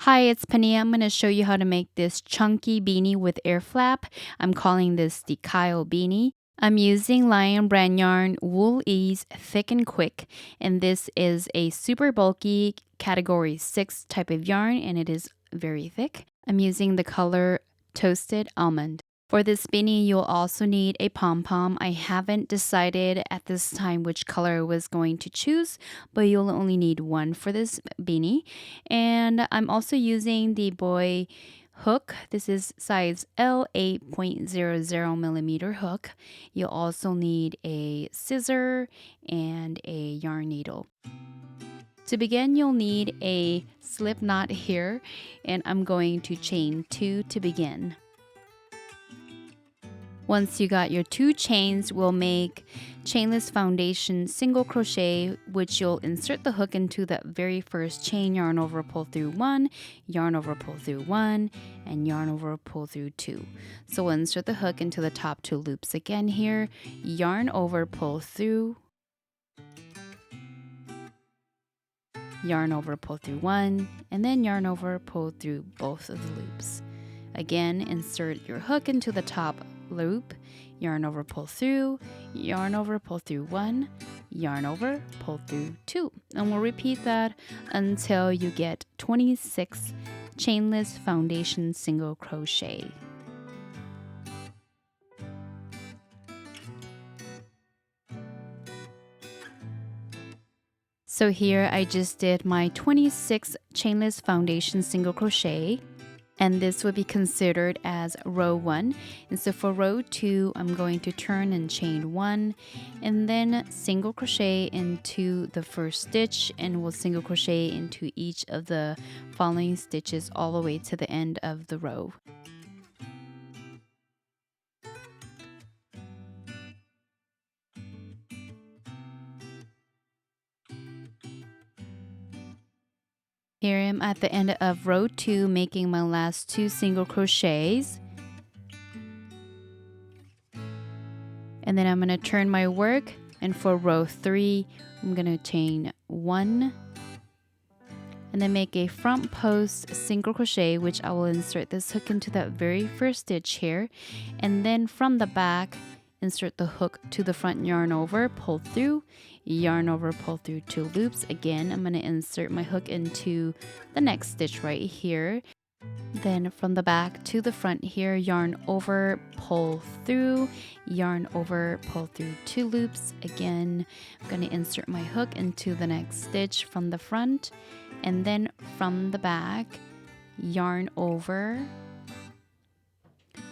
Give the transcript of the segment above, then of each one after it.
Hi, it's Penny. I'm going to show you how to make this chunky beanie with EARFLAP. I'm calling this the Kyle Beanie. I'm using Lion Brand yarn, Wool Ease, Thick and Quick, and this is a super bulky category 6 type of yarn, and it is very thick. I'm using the color Toasted Almond. For this beanie, you'll also need a pom-pom. I haven't decided at this time which color I was going to choose, but you'll only need one for this beanie. And I'm also using the boy hook. This is size L 8.00 millimeter hook. You'll also need a scissor and a yarn needle. To begin, you'll need a slip knot here, and I'm going to chain 2 to begin. Once you got your 2 chains, we'll make chainless foundation single crochet, which you'll insert the hook into the very first chain, yarn over, pull through 1, yarn over, pull through 1, and yarn over, pull through 2. So we'll insert the hook into the top 2 loops again here, yarn over, pull through, yarn over, pull through 1, and then yarn over, pull through both of the loops. Again, insert your hook into the top loop, yarn over, pull through, yarn over, pull through 1, yarn over, pull through 2. And we'll repeat that until you get 26 chainless foundation single crochet. So here I just did my 26 chainless foundation single crochet. And this would be considered as row 1. And so for row 2, I'm going to turn and chain 1 and then single crochet into the first stitch, and we'll single crochet into each of the following stitches all the way to the end of the row. Here I am at the end of row 2, making my last 2 single crochets. And then I'm going to turn my work, and for row 3, I'm going to chain 1 and then make a front post single crochet, which I will insert this hook into that very first stitch here. And then from the back, insert the hook to the front, yarn over, pull through, yarn over, pull through 2 loops. Again, I'm going to insert my hook into the next stitch right here. Then from the back to the front here, yarn over, pull through, yarn over, pull through 2 loops. Again, I'm going to insert my hook into the next stitch from the front, and then from the back, yarn over,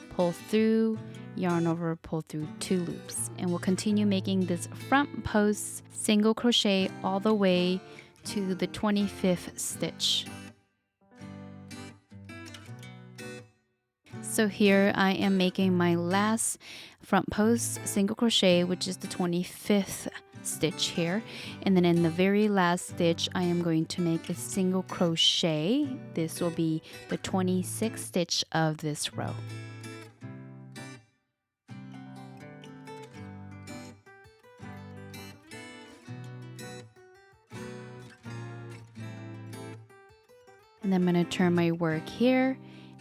pull through, yarn over, pull through 2 loops. And we'll continue making this front post single crochet all the way to the 25th stitch. So here I am making my last front post single crochet, which is the 25th stitch here, and then in the very last stitch I am going to make a single crochet. This will be the 26th stitch of this row. And then I'm going to turn my work here,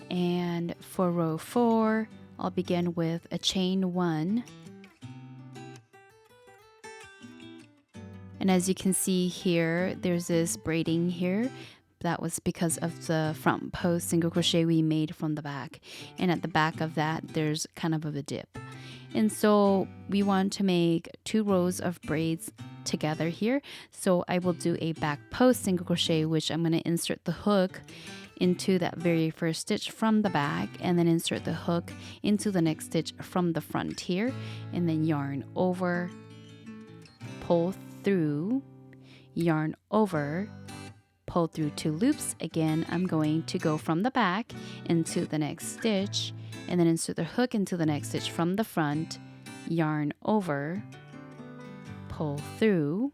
and for row 4 I'll begin with a chain 1. And as you can see here, there's this braiding here. That was because of the front post single crochet we made from the back. And at the back of that, there's kind of a dip. And so we want to make 2 rows of braids together here. So I will do a back post single crochet, which I'm going to insert the hook into that very first stitch from the back, and then insert the hook into the next stitch from the front here, and then yarn over, pull through, yarn over, pull through 2 loops. Again, I'm going to go from the back into the next stitch, and then insert the hook into the next stitch from the front, yarn over, pull through,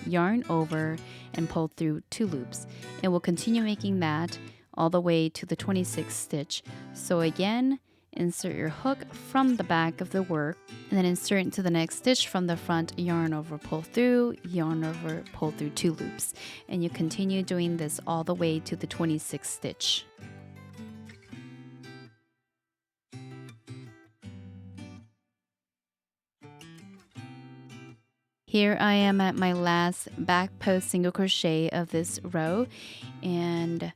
yarn over, and pull through 2 loops. And we'll continue making that all the way to the 26th stitch. So again, insert your hook from the back of the work, and then insert into the next stitch from the front, yarn over, pull through, yarn over, pull through 2 loops. And you continue doing this all the way to the 26th stitch. Here I am at my last back post single crochet of this row, and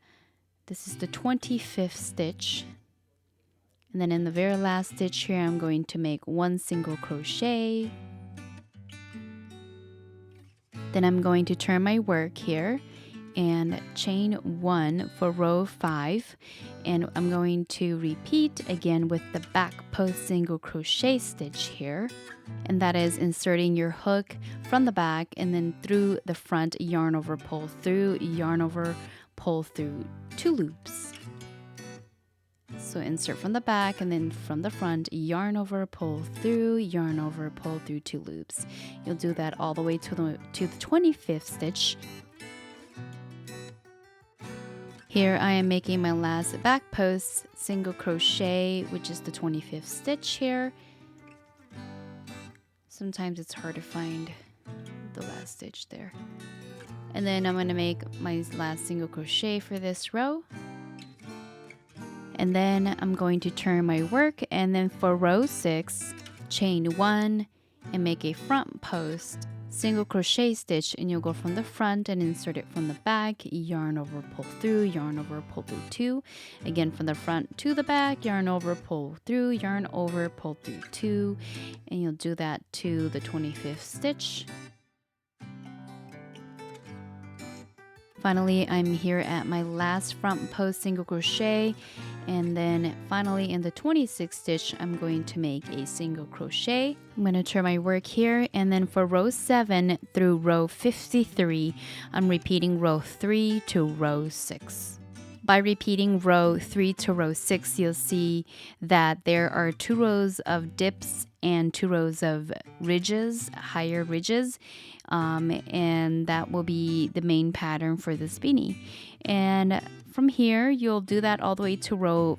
this is the 25th stitch. And then in the very last stitch here, I'm going to make 1 single crochet. Then I'm going to turn my work here and chain 1 for row 5, and I'm going to repeat again with the back post single crochet stitch here, and that is inserting your hook from the back and then through the front, yarn over, pull through, yarn over, pull through 2 loops. So insert from the back and then from the front, yarn over, pull through, yarn over, pull through 2 loops. You'll do that all the way to the 25th stitch. Here I am making my last back post single crochet, which is the 25th stitch here. Sometimes it's hard to find the last stitch there. And then I'm going to make my last single crochet for this row. And then I'm going to turn my work, and then for row 6, chain 1 and make a front post single crochet stitch, and you'll go from the front and insert it from the back, yarn over, pull through, yarn over, pull through 2. Again from the front to the back, yarn over, pull through, yarn over, pull through 2, and you'll do that to the 25th stitch. Finally, I'm here at my last front post single crochet, and then finally in the 26th stitch, I'm going to make a single crochet. I'm going to turn my work here, and then for row 7 through row 53, I'm repeating row 3 to row 6. By repeating row 3 to row 6, you'll see that there are 2 rows of dips and 2 rows of ridges, higher ridges, and that will be the main pattern for this beanie. And from here, you'll do that all the way to row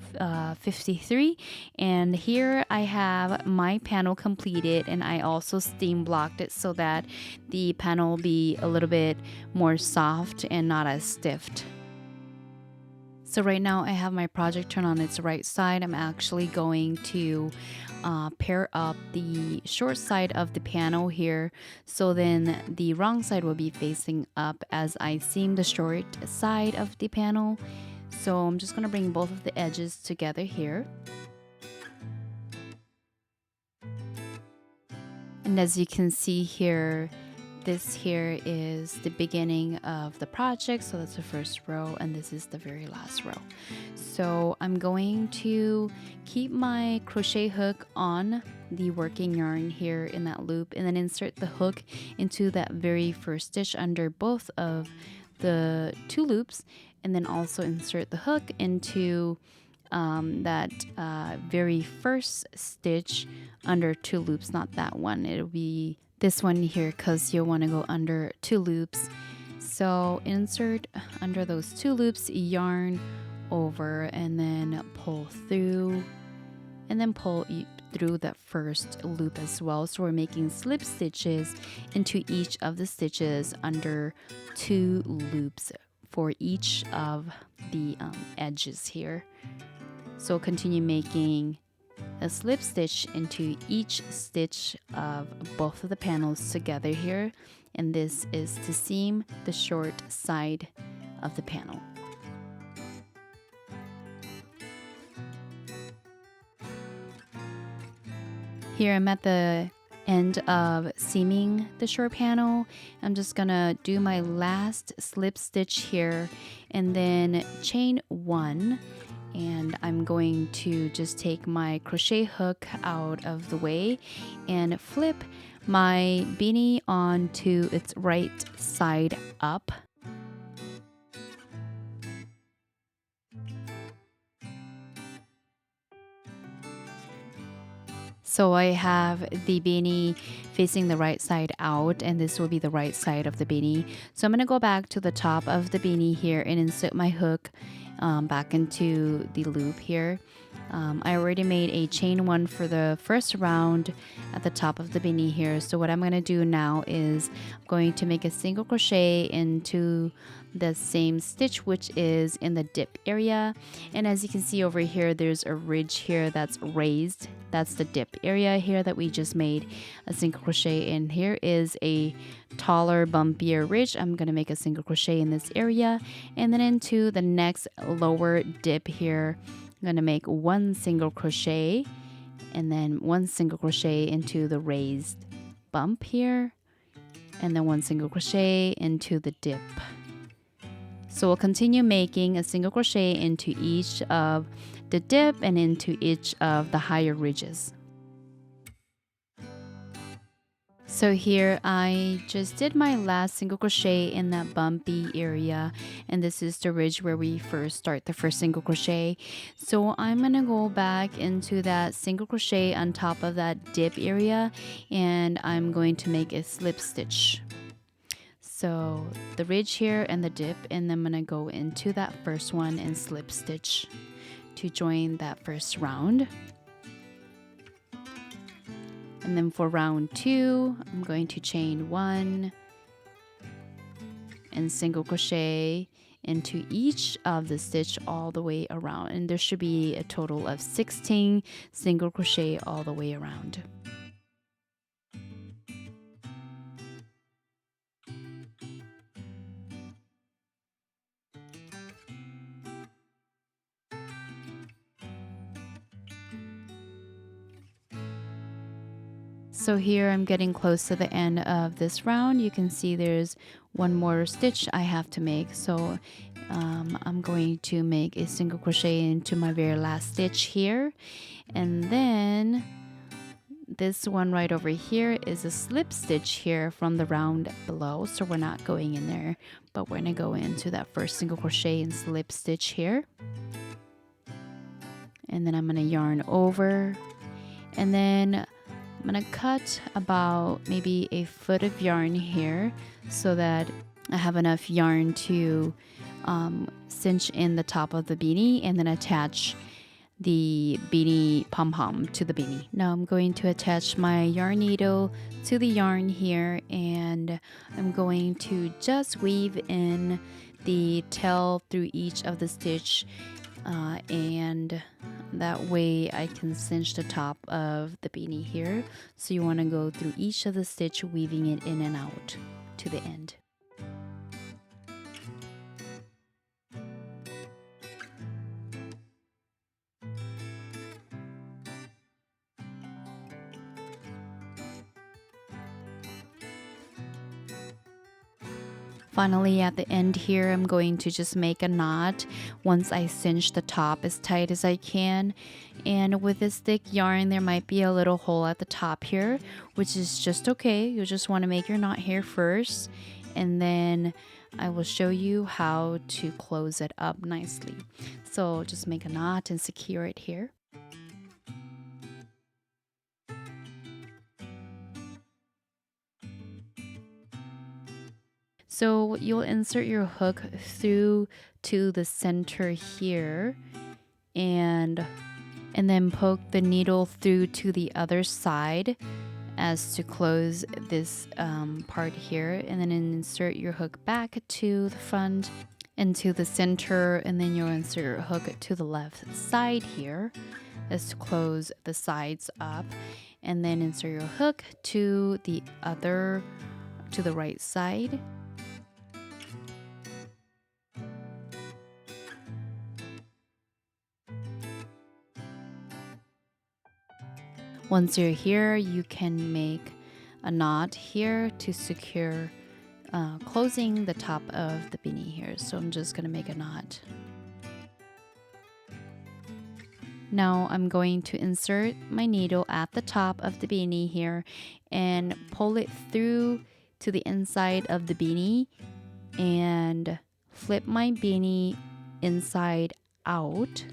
53, and here I have my panel completed, and I also steam blocked it so that the panel will be a little bit more soft and not as stiff. So right now I have my project turned on its right side. I'm actually going to pair up the short side of the panel here, so then the wrong side will be facing up as I seam the short side of the panel. So I'm just going to bring both of the edges together here. And as you can see here, this here is the beginning of the project, so that's the first row, and this is the very last row. So I'm going to keep my crochet hook on the working yarn here in that loop, and then insert the hook into that very first stitch under both of the 2 loops, and then also insert the hook into that very first stitch under 2 loops, not that one. It'll be this one here because you'll want to go under 2 loops. So insert under those 2 loops, yarn over, and then pull through, and then pull through that first loop as well. So we're making slip stitches into each of the stitches under 2 loops for each of the edges here. So continue making a slip stitch into each stitch of both of the panels together here, and this is to seam the short side of the panel. Here I'm at the end of seaming the short panel. I'm just gonna do my last slip stitch here and then chain 1, and I'm going to just take my crochet hook out of the way and flip my beanie onto its right side up. So I have the beanie facing the right side out, and this will be the right side of the beanie. So I'm going to go back to the top of the beanie here and insert my hook back into the loop here. I already made a chain one for the first round at the top of the beanie here. So what I'm going to do now is I'm going to make a single crochet into the same stitch, which is in the dip area. And as you can see over here, there's a ridge here that's raised. That's the dip area here that we just made a single crochet in. Here is a taller, bumpier ridge. I'm going to make a single crochet in this area. And then into the next lower dip here, I'm going to make one single crochet and then one single crochet into the raised bump here, and then one single crochet into the dip. So we'll continue making a single crochet into each of the dip and into each of the higher ridges. So here I just did my last single crochet in that bumpy area, and this is the ridge where we first start the first single crochet. So I'm gonna go back into that single crochet on top of that dip area, and I'm going to make a slip stitch. So the ridge here and the dip, and then I'm gonna go into that first one and slip stitch to join that first round. And then for round 2, I'm going to chain 1 and single crochet into each of the stitch all the way around. And there should be a total of 16 single crochet all the way around. So here I'm getting close to the end of this round. You can see there's one more stitch I have to make. So I'm going to make a single crochet into my very last stitch here. And then this one right over here is a slip stitch here from the round below. So we're not going in there, but we're gonna go into that first single crochet and slip stitch here. And then I'm gonna yarn over, and then I'm gonna cut about maybe a foot of yarn here so that I have enough yarn to cinch in the top of the beanie and then attach the beanie pom-pom to the beanie. Now I'm going to attach my yarn needle to the yarn here, and I'm going to just weave in the tail through each of the stitch, and that way I can cinch the top of the beanie here. So you want to go through each of the stitch, weaving it in and out to the end. Finally, at the end here, I'm going to just make a knot once I cinch the top as tight as I can. And with this thick yarn, there might be a little hole at the top here, which is just okay. You'll just want to make your knot here first, and then I will show you how to close it up nicely. So just make a knot and secure it here. So you'll insert your hook through to the center here, and then poke the needle through to the other side as to close this part here, and then insert your hook back to the front into the center, and then you'll insert your hook to the left side here as to close the sides up, and then insert your hook to the right side. Once you're here, you can make a knot here to secure closing the top of the beanie here. So I'm just going to make a knot. Now I'm going to insert my needle at the top of the beanie here and pull it through to the inside of the beanie and flip my beanie inside out.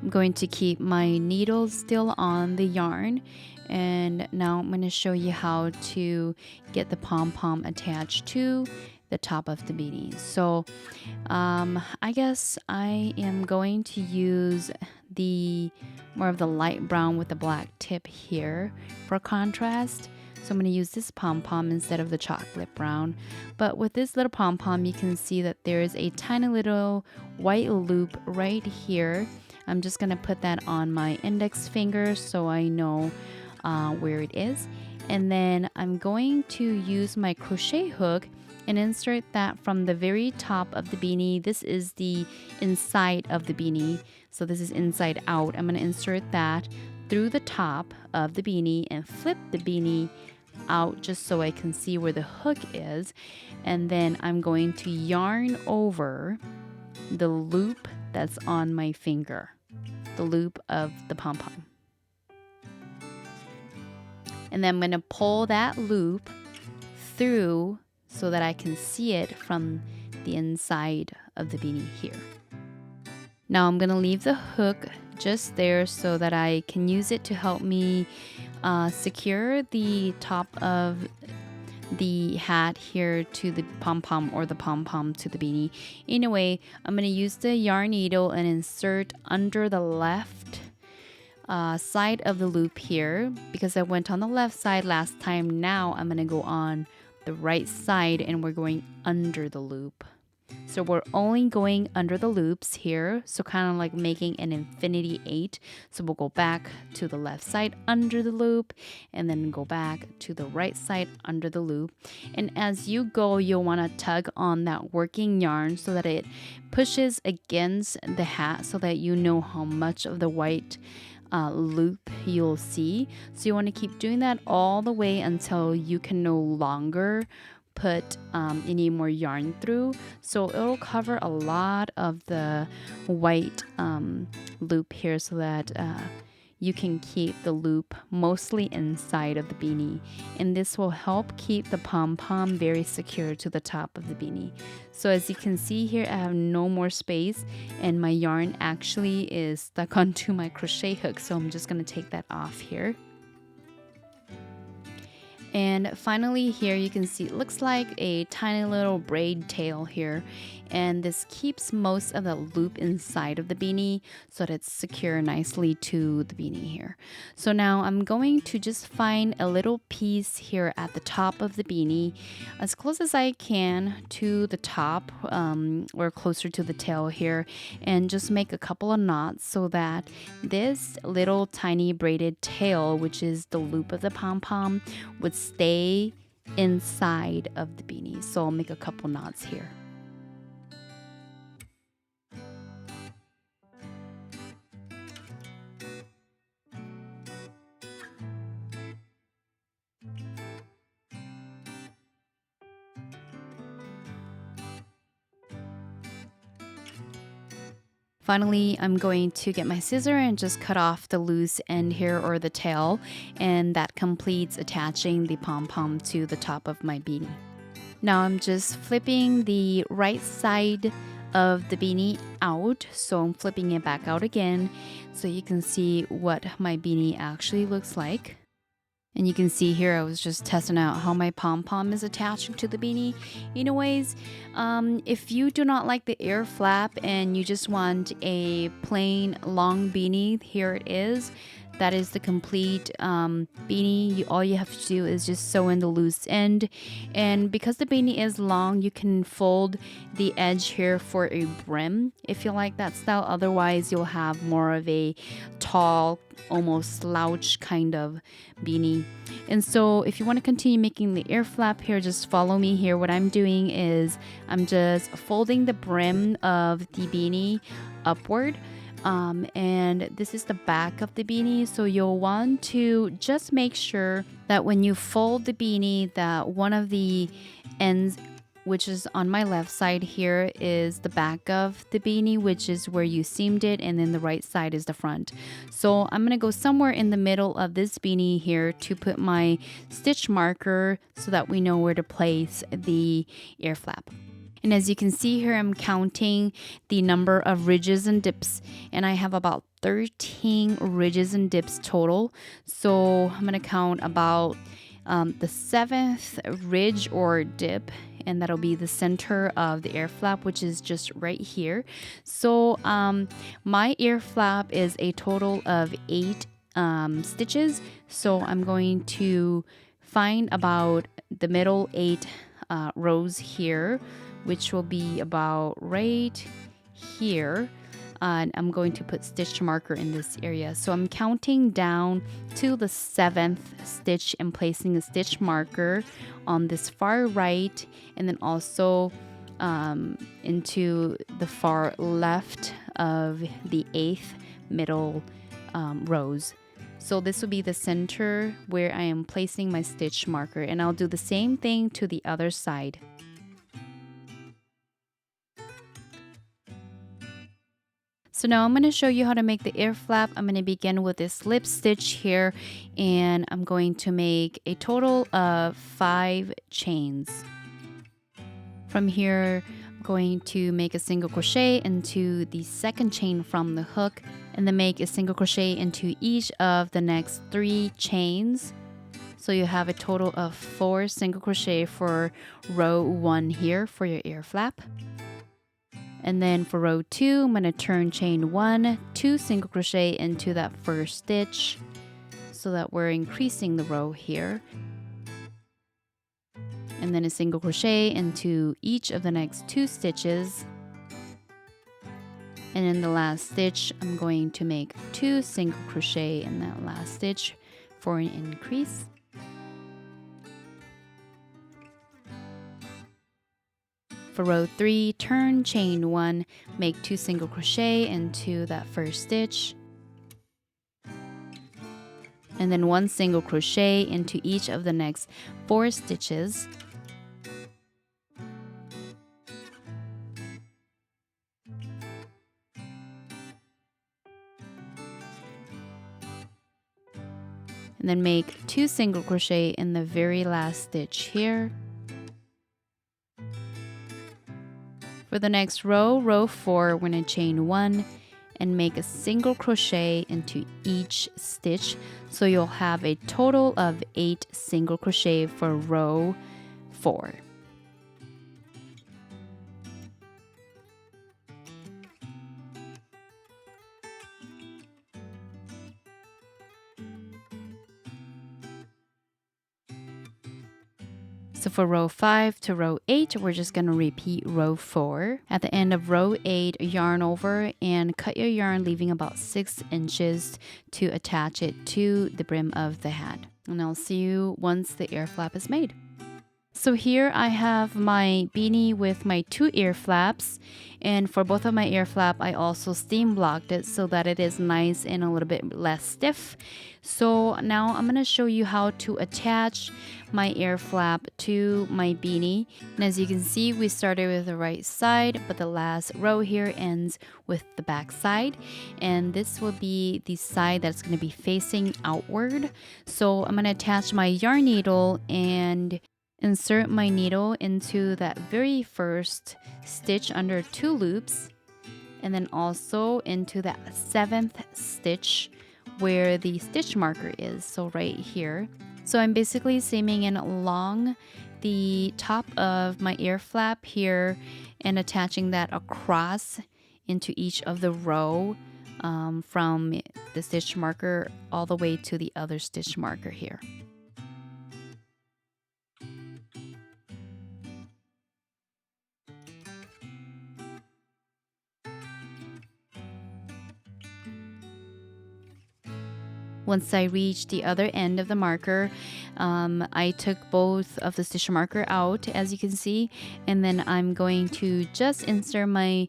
I'm going to keep my needle still on the yarn, and now I'm going to show you how to get the pom-pom attached to the top of the beanie. So I guess I am going to use the more of the light brown with the black tip here for contrast. So I'm going to use this pom-pom instead of the chocolate brown. But with this little pom-pom, you can see that there is a tiny little white loop right here. I'm just going to put that on my index finger so I know where it is. And then I'm going to use my crochet hook and insert that from the very top of the beanie. This is the inside of the beanie. So this is inside out. I'm going to insert that through the top of the beanie and flip the beanie out just so I can see where the hook is. And then I'm going to yarn over the loop that's on my finger, the loop of the pom-pom. And then I'm going to pull that loop through so that I can see it from the inside of the beanie here. Now I'm going to leave the hook just there so that I can use it to help me secure the top of the hat here to the pom-pom or the pom-pom to the beanie. Anyway, I'm going to use the yarn needle and insert under the left side of the loop here because I went on the left side last time. Now I'm going to go on the right side and we're going under the loop. So we're only going under the loops here, so kind of like making an infinity 8. So we'll go back to the left side under the loop and then go back to the right side under the loop. And as you go, you'll want to tug on that working yarn so that it pushes against the hat so that you know how much of the white loop you'll see. So you want to keep doing that all the way until you can no longer put any more yarn through. So it'll cover a lot of the white loop here so that you can keep the loop mostly inside of the beanie, and this will help keep the pom-pom very secure to the top of the beanie. So as you can see here, I have no more space and my yarn actually is stuck onto my crochet hook, so I'm just going to take that off here. And finally here you can see it looks like a tiny little braid tail here, and this keeps most of the loop inside of the beanie so that it's secure nicely to the beanie here. So now I'm going to just find a little piece here at the top of the beanie as close as I can to the top or closer to the tail here, and just make a couple of knots so that this little tiny braided tail, which is the loop of the pom-pom, would stay inside of the beanie. So I'll make a couple knots here. Finally, I'm going to get my scissor and just cut off the loose end here, or the tail, and that completes attaching the pom-pom to the top of my beanie. Now I'm just flipping the right side of the beanie out, so I'm flipping it back out again so you can see what my beanie actually looks like. And you can see here I was just testing out how my pom-pom is attaching to the beanie. Anyways, if you do not like the ear flap and you just want a plain long beanie, here it is. That is the complete beanie. All you have to do is just sew in the loose end. And because the beanie is long, you can fold the edge here for a brim if you like that style. Otherwise, you'll have more of a tall, almost slouch kind of beanie. And so if you want to continue making the ear flap here, just follow me here. What I'm doing is I'm just folding the brim of the beanie upward. And this is the back of the beanie, so you'll want to just make sure that when you fold the beanie that one of the ends, which is on my left side here, is the back of the beanie, which is where you seamed it, and then the right side is the front. So I'm gonna go somewhere in the middle of this beanie here to put my stitch marker so that we know where to place the ear flap. And as you can see here, I'm counting the number of ridges and dips, and I have about 13 ridges and dips total. So I'm gonna count about the 7th ridge or dip, and that'll be the center of the ear flap, which is just right here. So my ear flap is a total of 8 stitches. So I'm going to find about the middle 8 rows here, which will be about right here. And I'm going to put stitch marker in this area. So I'm counting down to the 7th stitch and placing a stitch marker on this far right, and then also into the far left of the 8th middle rows. So this will be the center where I am placing my stitch marker, and I'll do the same thing to the other side. So now I'm going to show you how to make the ear flap. I'm going to begin with this slip stitch here, and I'm going to make a total of 5 chains. From here, I'm going to make a single crochet into the 2nd chain from the hook, and then make a single crochet into each of the next 3 chains. So you have a total of 4 single crochet for row 1 here for your ear flap. And then for row 2, I'm going to turn chain 1, 2 single crochet into that first stitch so that we're increasing the row here. And then a single crochet into each of the next 2 stitches. And in the last stitch, I'm going to make 2 single crochet in that last stitch for an increase. For row 3, turn chain 1, make 2 single crochet into that first stitch, and then 1 single crochet into each of the next 4 stitches. And then make 2 single crochet in the very last stitch here. For the next row, row 4, we're going to chain 1 and make a single crochet into each stitch. So you'll have a total of 8 single crochet for row 4. So for row 5 to row 8, we're just going to repeat row 4. At the end of row 8, yarn over and cut your yarn, leaving about 6 inches to attach it to the brim of the hat. And I'll see you once the ear flap is made. So here I have my beanie with my 2 ear flaps, and for both of my ear flap I also steam blocked it so that it is nice and a little bit less stiff. So now I'm going to show you how to attach my ear flap to my beanie. And as you can see, we started with the right side, but the last row here ends with the back side, and this will be the side that's going to be facing outward. So I'm going to attach my yarn needle and insert my needle into that very first stitch under 2 loops, and then also into that 7th stitch where the stitch marker is, so right here. So I'm basically seaming in along the top of my ear flap here and attaching that across into each of the row from the stitch marker all the way to the other stitch marker here. Once I reached the other end of the marker, I took both of the stitch marker out, as you can see, and then I'm going to just insert my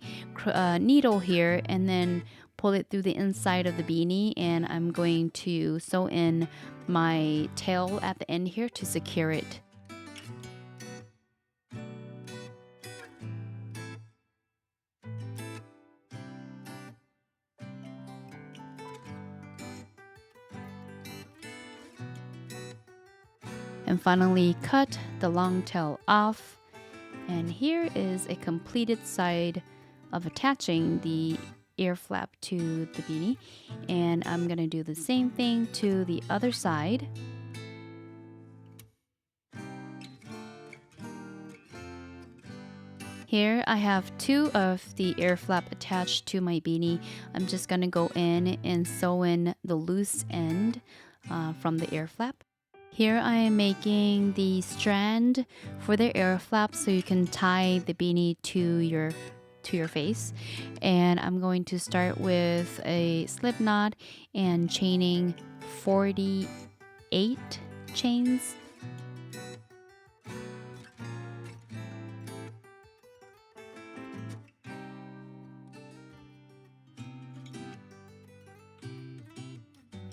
needle here and then pull it through the inside of the beanie, and I'm going to sew in my tail at the end here to secure it. And finally cut the long tail off And here is a completed side of attaching the ear flap to the beanie, and I'm gonna do the same thing to the other side. Here I have 2 of the ear flap attached to my beanie. I'm just gonna go in and sew in the loose end from the ear flap. Here I am making the strand for the ear flap so you can tie the beanie to your face, and I'm going to start with a slip knot and chaining 48 chains.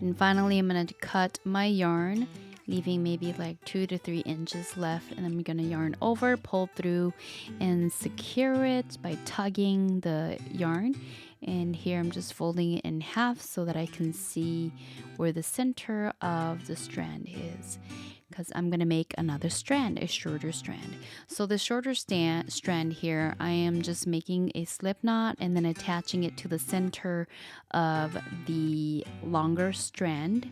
And finally, I'm going to cut my yarn, leaving maybe like 2 to 3 inches left, and I'm going to yarn over, pull through, and secure it by tugging the yarn. And here I'm just folding it in half so that I can see where the center of the strand is, because I'm going to make another strand, a shorter strand. So the shorter strand here, I am just making a slip knot and then attaching it to the center of the longer strand.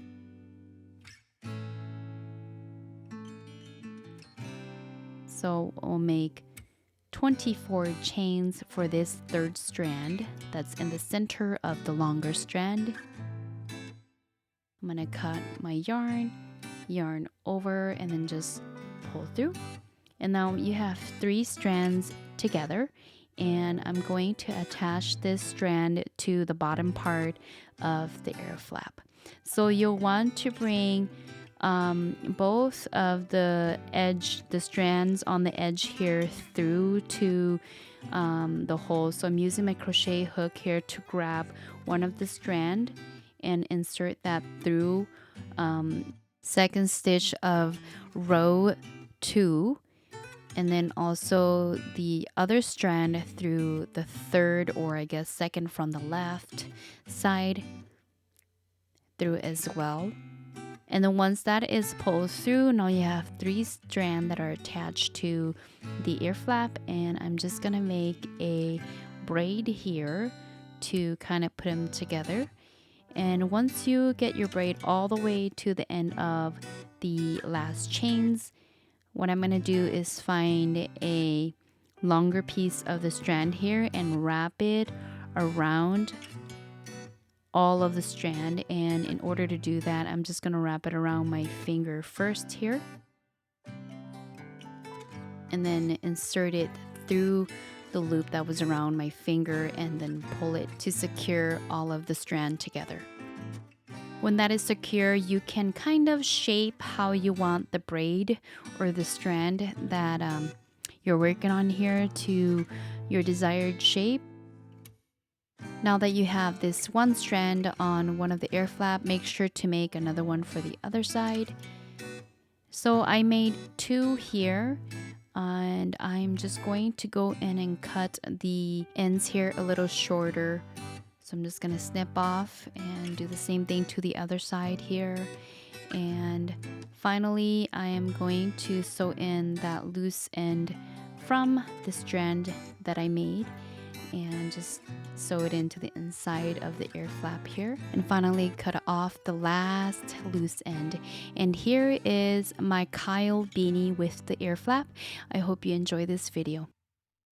So we'll make 24 chains for this third strand that's in the center of the longer strand. I'm going to cut my yarn over, and then just pull through. And now you have 3 strands together, and I'm going to attach this strand to the bottom part of the ear flap. So you'll want to bring both of the strands on the edge here through to the hole. So I'm using my crochet hook here to grab one of the strand and insert that through second stitch of row 2, and then also the other strand through the third, or I guess second from the left side through as well. And then once that is pulled through, now you have 3 strands that are attached to the ear flap, and I'm just gonna make a braid here to kind of put them together. And once you get your braid all the way to the end of the last chains, what I'm going to do is find a longer piece of the strand here and wrap it around all of the strand. And in order to do that, I'm just going to wrap it around my finger first here, and then insert it through the loop that was around my finger, and then pull it to secure all of the strand together. When that is secure, you can kind of shape how you want the braid or the strand that you're working on here to your desired shape. Now that you have this one strand on one of the ear flap, make sure to make another one for the other side. So I made 2 here, and I'm just going to go in and cut the ends here a little shorter. So I'm just going to snip off and do the same thing to the other side here. And finally, I am going to sew in that loose end from the strand that I made, and just sew it into the inside of the ear flap here, and finally cut off the last loose end. And here is my Kyle beanie with the ear flap. I hope you enjoy this video.